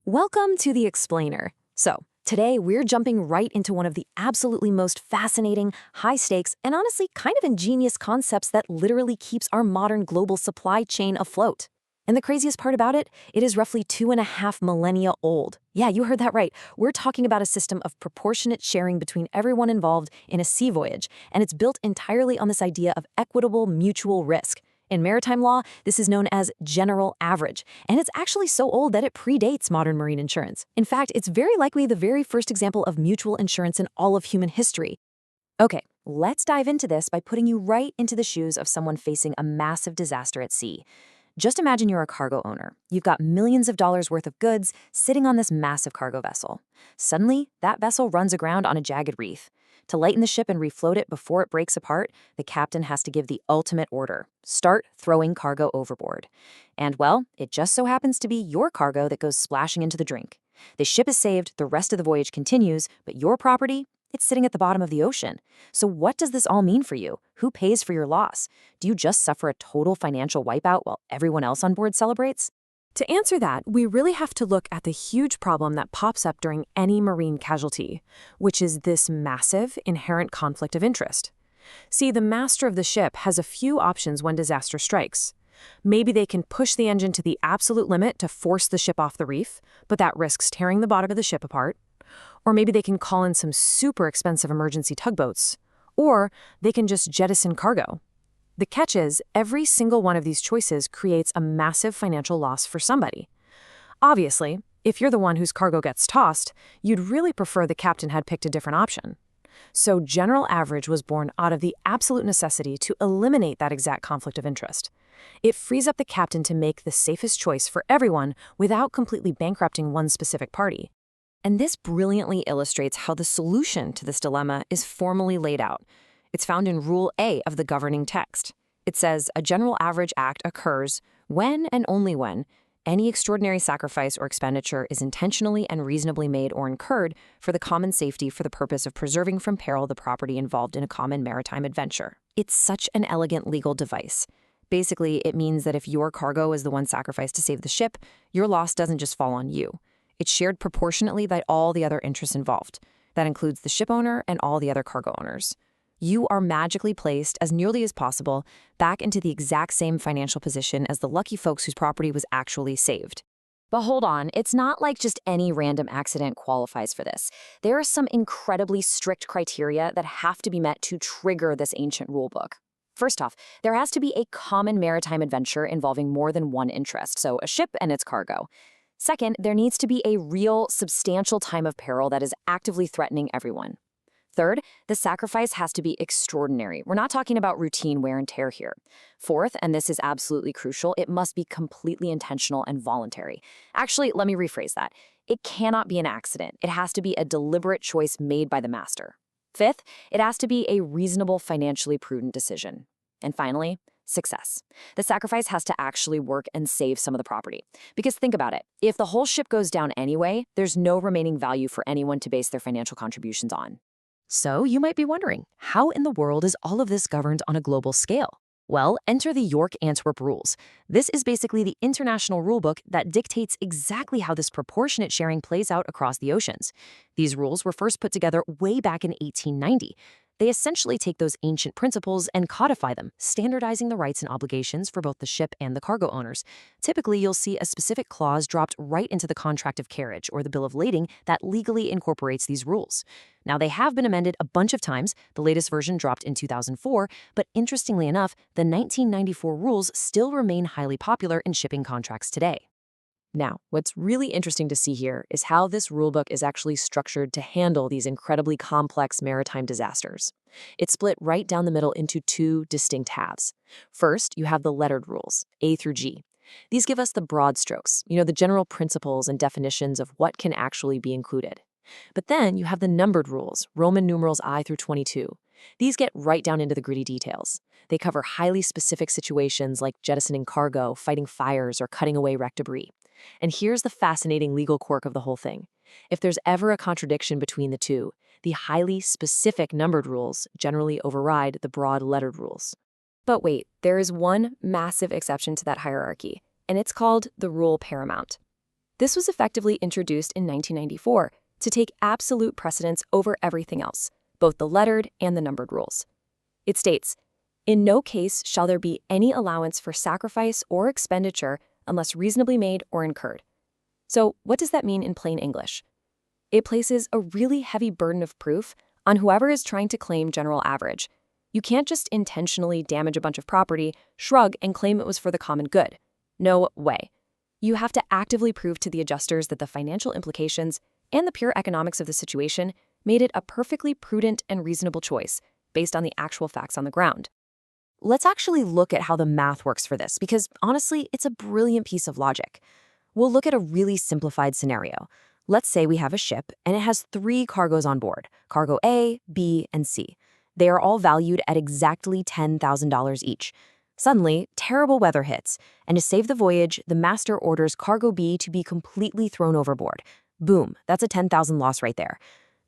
Welcome to The Explainer. Today we're jumping right into one of the absolutely most fascinating, high-stakes, and honestly kind of ingenious concepts that literally keeps our modern global supply chain afloat. And the craziest part about it, it is roughly 2.5 millennia old. Yeah, you heard that right. We're talking about a system of proportionate sharing between everyone involved in a sea voyage, and it's built entirely on this idea of equitable mutual risk. In maritime law, this is known as general average, and it's actually so old that it predates modern marine insurance. In fact, it's very likely the very first example of mutual insurance in all of human history. Okay, let's dive into this by putting you right into the shoes of someone facing a massive disaster at sea. Just imagine you're a cargo owner. You've got millions of dollars worth of goods sitting on this massive cargo vessel. Suddenly, that vessel runs aground on a jagged reef. To lighten the ship and refloat it before it breaks apart, the captain has to give the ultimate order: start throwing cargo overboard. And well, it just so happens to be your cargo that goes splashing into the drink. The ship is saved, the rest of the voyage continues, but your property, it's sitting at the bottom of the ocean. So what does this all mean for you? Who pays for your loss? Do you just suffer a total financial wipeout while everyone else on board celebrates? To answer that, we really have to look at the huge problem that pops up during any marine casualty, which is this massive, inherent conflict of interest. See, the master of the ship has a few options when disaster strikes. Maybe they can push the engine to the absolute limit to force the ship off the reef, but that risks tearing the bottom of the ship apart. Or maybe they can call in some super expensive emergency tugboats. Or they can just jettison cargo. The catch is, every single one of these choices creates a massive financial loss for somebody. Obviously, if you're the one whose cargo gets tossed, you'd really prefer the captain had picked a different option. So general average was born out of the absolute necessity to eliminate that exact conflict of interest. It frees up the captain to make the safest choice for everyone without completely bankrupting one specific party. And this brilliantly illustrates how the solution to this dilemma is formally laid out. It's found in Rule A of the governing text. It says, a general average act occurs when and only when any extraordinary sacrifice or expenditure is intentionally and reasonably made or incurred for the common safety for the purpose of preserving from peril the property involved in a common maritime adventure. It's such an elegant legal device. Basically, it means that if your cargo is the one sacrificed to save the ship, your loss doesn't just fall on you. It's shared proportionately by all the other interests involved. That includes the ship owner and all the other cargo owners. You are magically placed, as nearly as possible, back into the exact same financial position as the lucky folks whose property was actually saved. But hold on, it's not like just any random accident qualifies for this. There are some incredibly strict criteria that have to be met to trigger this ancient rulebook. First off, there has to be a common maritime adventure involving more than one interest, so a ship and its cargo. Second, there needs to be a real, substantial time of peril that is actively threatening everyone. Third, the sacrifice has to be extraordinary. We're not talking about routine wear and tear here. Fourth, and this is absolutely crucial, it must be completely intentional and voluntary. Actually, let me rephrase that. It cannot be an accident. It has to be a deliberate choice made by the master. Fifth, it has to be a reasonable, financially prudent decision. And finally, success. The sacrifice has to actually work and save some of the property. Because think about it, if the whole ship goes down anyway, there's no remaining value for anyone to base their financial contributions on. So you might be wondering, how in the world is all of this governed on a global scale? Well, enter the York-Antwerp Rules. This is basically the international rulebook that dictates exactly how this proportionate sharing plays out across the oceans. These rules were first put together way back in 1890. They essentially take those ancient principles and codify them, standardizing the rights and obligations for both the ship and the cargo owners. Typically, you'll see a specific clause dropped right into the contract of carriage or the bill of lading that legally incorporates these rules. Now, they have been amended a bunch of times. The latest version dropped in 2004, but interestingly enough, the 1994 rules still remain highly popular in shipping contracts today. Now, what's really interesting to see here is how this rulebook is actually structured to handle these incredibly complex maritime disasters. It's split right down the middle into two distinct halves. First, you have the lettered rules, A through G. These give us the broad strokes, the general principles and definitions of what can actually be included. But then you have the numbered rules, Roman numerals I through 22. These get right down into the gritty details. They cover highly specific situations like jettisoning cargo, fighting fires, or cutting away wrecked debris. And here's the fascinating legal quirk of the whole thing. If there's ever a contradiction between the two, the highly specific numbered rules generally override the broad lettered rules. But wait, there is one massive exception to that hierarchy, and it's called the rule paramount. This was effectively introduced in 1994 to take absolute precedence over everything else, both the lettered and the numbered rules. It states, "In no case shall there be any allowance for sacrifice or expenditure unless reasonably made or incurred." So, what does that mean in plain English? It places a really heavy burden of proof on whoever is trying to claim general average. You can't just intentionally damage a bunch of property, shrug, and claim it was for the common good. No way. You have to actively prove to the adjusters that the financial implications and the pure economics of the situation made it a perfectly prudent and reasonable choice based on the actual facts on the ground. Let's actually look at how the math works for this, because honestly, it's a brilliant piece of logic. We'll look at a really simplified scenario. Let's say we have a ship and it has 3 cargoes on board, cargo A, B, and C. They are all valued at exactly $10,000 each. Suddenly, terrible weather hits, and to save the voyage, the master orders cargo B to be completely thrown overboard. Boom, that's a 10,000 loss right there.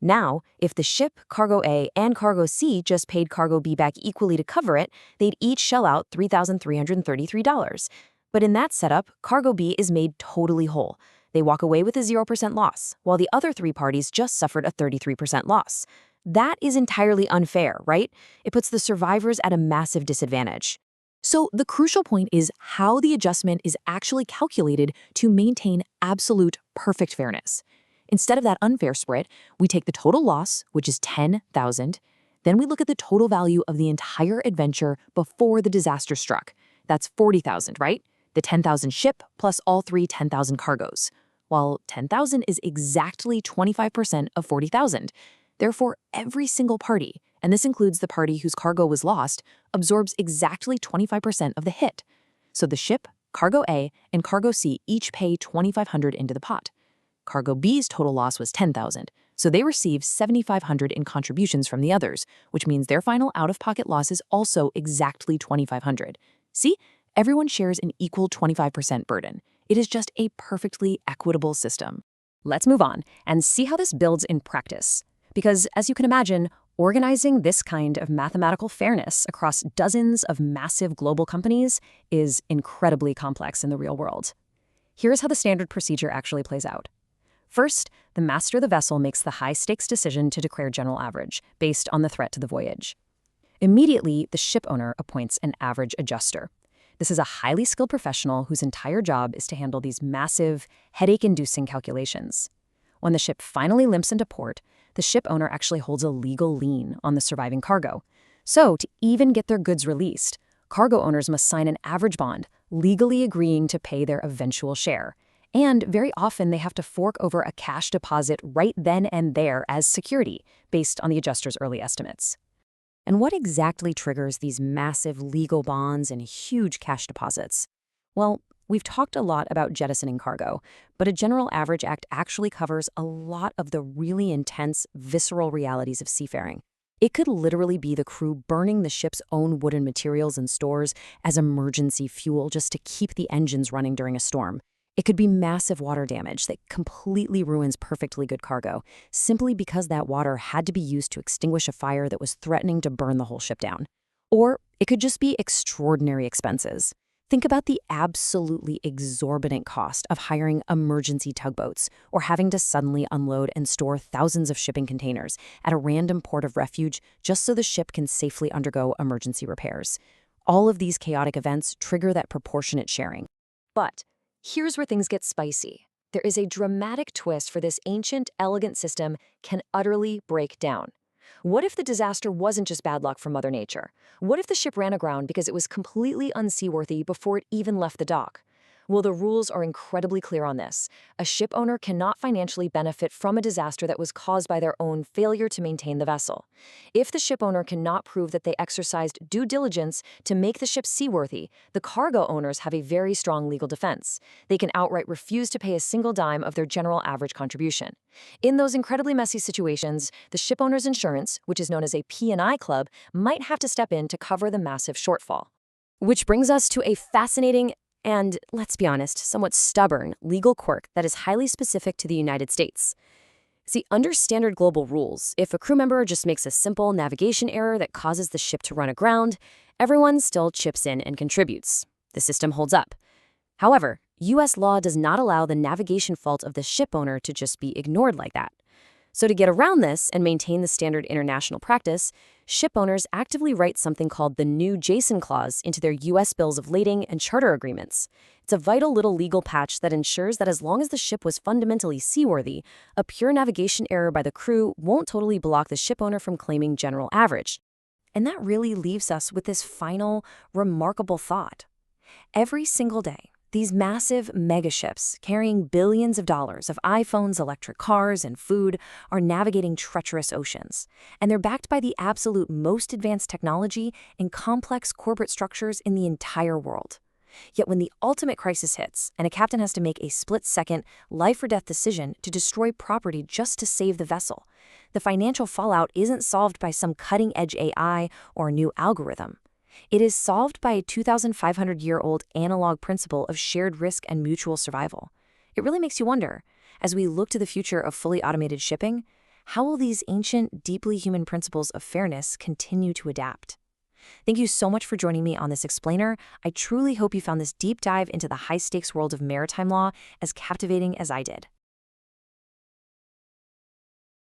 Now, if the ship, cargo A, and cargo C just paid cargo B back equally to cover it, they'd each shell out $3,333. But in that setup, cargo B is made totally whole. They walk away with a 0% loss, while the other 3 parties just suffered a 33% loss. That is entirely unfair, right? It puts the survivors at a massive disadvantage. So the crucial point is how the adjustment is actually calculated to maintain absolute perfect fairness. Instead of that unfair split, we take the total loss, which is 10,000. Then we look at the total value of the entire adventure before the disaster struck. That's 40,000, right? The 10,000 ship plus all 3 10,000 cargoes. While 10,000 is exactly 25% of 40,000. Therefore, every single party, and this includes the party whose cargo was lost, absorbs exactly 25% of the hit. So the ship, cargo A, and cargo C each pay $2,500 into the pot. Cargo B's total loss was 10,000, so they receive 7,500 in contributions from the others, which means their final out-of-pocket loss is also exactly 2,500. See? Everyone shares an equal 25% burden. It is just a perfectly equitable system. Let's move on and see how this builds in practice. Because, as you can imagine, organizing this kind of mathematical fairness across dozens of massive global companies is incredibly complex in the real world. Here's how the standard procedure actually plays out. First, the master of the vessel makes the high-stakes decision to declare general average based on the threat to the voyage. Immediately, the ship owner appoints an average adjuster. This is a highly skilled professional whose entire job is to handle these massive, headache-inducing calculations. When the ship finally limps into port, the ship owner actually holds a legal lien on the surviving cargo. So, to even get their goods released, cargo owners must sign an average bond, legally agreeing to pay their eventual share. And very often they have to fork over a cash deposit right then and there as security, based on the adjuster's early estimates. And what exactly triggers these massive legal bonds and huge cash deposits? Well, we've talked a lot about jettisoning cargo, but a General Average Act actually covers a lot of the really intense, visceral realities of seafaring. It could literally be the crew burning the ship's own wooden materials and stores as emergency fuel just to keep the engines running during a storm. It could be massive water damage that completely ruins perfectly good cargo, simply because that water had to be used to extinguish a fire that was threatening to burn the whole ship down. Or it could just be extraordinary expenses. Think about the absolutely exorbitant cost of hiring emergency tugboats or having to suddenly unload and store thousands of shipping containers at a random port of refuge just so the ship can safely undergo emergency repairs. All of these chaotic events trigger that proportionate sharing. But here's where things get spicy. There is a dramatic twist for this ancient, elegant system can utterly break down. What if the disaster wasn't just bad luck from Mother Nature? What if the ship ran aground because it was completely unseaworthy before it even left the dock? Well, the rules are incredibly clear on this. A ship owner cannot financially benefit from a disaster that was caused by their own failure to maintain the vessel. If the ship owner cannot prove that they exercised due diligence to make the ship seaworthy, the cargo owners have a very strong legal defense. They can outright refuse to pay a single dime of their general average contribution. In those incredibly messy situations, the ship owner's insurance, which is known as a P&I club, might have to step in to cover the massive shortfall. Which brings us to a fascinating and, let's be honest, somewhat stubborn legal quirk that is highly specific to the United States. See, under standard global rules, if a crew member just makes a simple navigation error that causes the ship to run aground, everyone still chips in and contributes. The system holds up. However, U.S. law does not allow the navigation fault of the ship owner to just be ignored like that. So to get around this and maintain the standard international practice, ship owners actively write something called the New Jason Clause into their U.S. bills of lading and charter agreements. It's a vital little legal patch that ensures that as long as the ship was fundamentally seaworthy, a pure navigation error by the crew won't totally block the ship owner from claiming general average. And that really leaves us with this final, remarkable thought. Every single day, these massive megaships carrying billions of dollars of iPhones, electric cars, and food are navigating treacherous oceans. And they're backed by the absolute most advanced technology and complex corporate structures in the entire world. Yet when the ultimate crisis hits and a captain has to make a split-second, life-or-death decision to destroy property just to save the vessel, the financial fallout isn't solved by some cutting-edge AI or new algorithm. It is solved by a 2,500-year-old analog principle of shared risk and mutual survival. It really makes you wonder, as we look to the future of fully automated shipping, how will these ancient, deeply human principles of fairness continue to adapt? Thank you so much for joining me on this explainer. I truly hope you found this deep dive into the high-stakes world of maritime law as captivating as I did.